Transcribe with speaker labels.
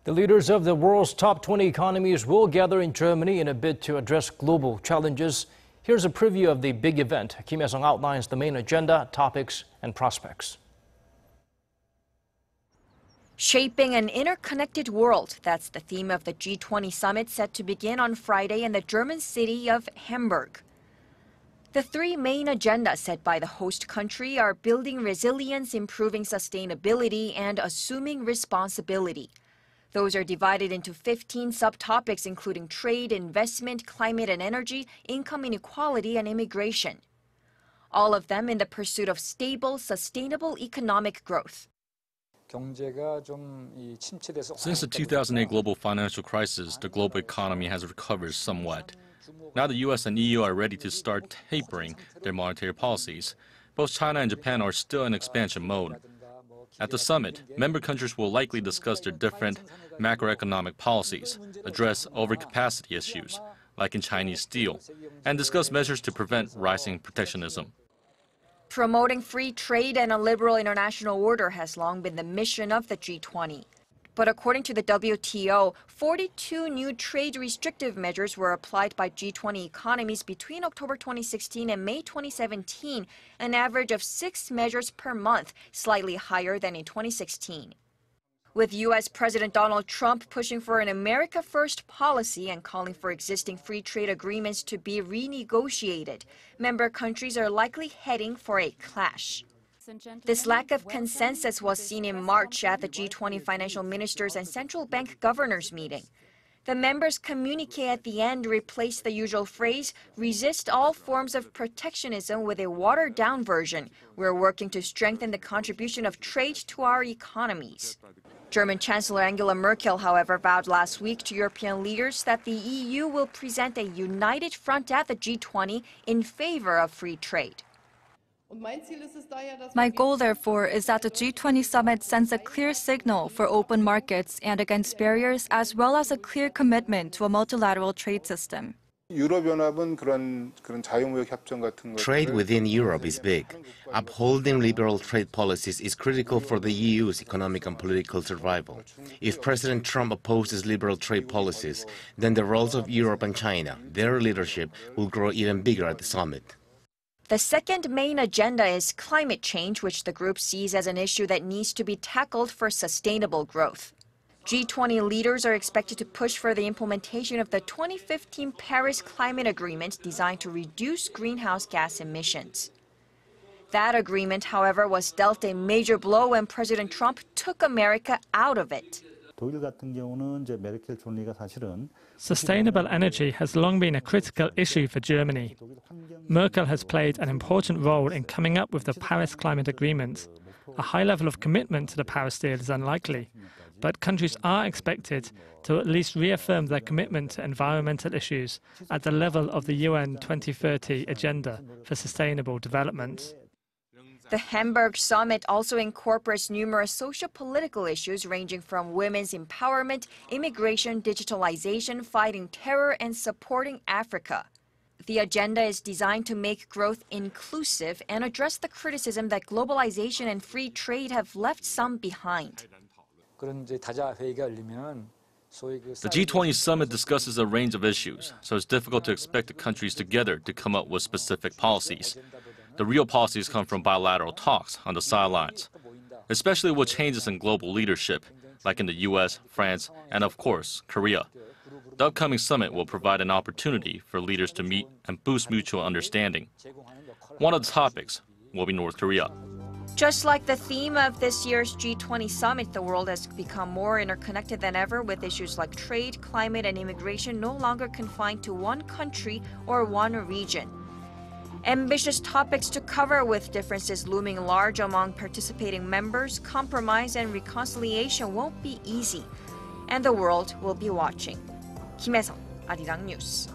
Speaker 1: The leaders of the world's top 20 economies will gather in Germany in a bid to address global challenges. Here's a preview of the big event. Kim Hyesung outlines the main agenda, topics, and prospects.
Speaker 2: Shaping an interconnected world, that's the theme of the G20 Summit set to begin on Friday in the German city of Hamburg. The three main agendas set by the host country are building resilience, improving sustainability, and assuming responsibility. Those are divided into 15 subtopics including trade, investment, climate and energy, income inequality, and immigration. All of them in the pursuit of stable, sustainable economic growth.
Speaker 3: Since the 2008 global financial crisis, the global economy has recovered somewhat. Now the US and EU are ready to start tapering their monetary policies. Both China and Japan are still in expansion mode. At the summit, member countries will likely discuss their different macroeconomic policies, address overcapacity issues, like in Chinese steel, and discuss measures to prevent rising protectionism.
Speaker 2: Promoting free trade and a liberal international order has long been the mission of the G20. But according to the WTO, 42 new trade restrictive measures were applied by G20 economies between October 2016 and May 2017, an average of 6 measures per month, slightly higher than in 2016. With U.S. President Donald Trump pushing for an America First policy and calling for existing free trade agreements to be renegotiated, member countries are likely heading for a clash. This lack of consensus was seen in March at the G20 financial ministers and central bank governors meeting. The members' communique at the end replaced the usual phrase, resist all forms of protectionism, with a watered-down version. We're working to strengthen the contribution of trade to our economies. German Chancellor Angela Merkel, however, vowed last week to European leaders that the EU will present a united front at the G20 in favor of free trade.
Speaker 4: My goal, therefore, is that the G20 summit sends a clear signal for open markets and against barriers, as well as a clear commitment to a multilateral trade system.
Speaker 5: Trade within Europe is big. Upholding liberal trade policies is critical for the EU's economic and political survival. If President Trump opposes liberal trade policies, then the roles of Europe and China, their leadership, will grow even bigger at the summit.
Speaker 2: The second main agenda is climate change, which the group sees as an issue that needs to be tackled for sustainable growth. G20 leaders are expected to push for the implementation of the 2015 Paris Climate Agreement designed to reduce greenhouse gas emissions. That agreement, however, was dealt a major blow when President Trump took America out of it.
Speaker 6: Sustainable energy has long been a critical issue for Germany. Merkel has played an important role in coming up with the Paris Climate Agreement. A high level of commitment to the Paris deal is unlikely, but countries are expected to at least reaffirm their commitment to environmental issues at the level of the UN 2030 Agenda for Sustainable Development.
Speaker 2: The Hamburg Summit also incorporates numerous socio-political issues ranging from women's empowerment, immigration, digitalization, fighting terror, and supporting Africa. The agenda is designed to make growth inclusive and address the criticism that globalization and free trade have left some behind.
Speaker 3: The G20 summit discusses a range of issues, so it's difficult to expect the countries together to come up with specific policies. The real policies come from bilateral talks on the sidelines, especially with changes in global leadership, like in the US, France, and of course, Korea. The upcoming summit will provide an opportunity for leaders to meet and boost mutual understanding. One of the topics will be North Korea.
Speaker 2: Just like the theme of this year's G20 summit, the world has become more interconnected than ever, with issues like trade, climate, and immigration no longer confined to one country or one region. Ambitious topics to cover, with differences looming large among participating members, compromise and reconciliation won't be easy, and the world will be watching. Kim Hyesung, Arirang News.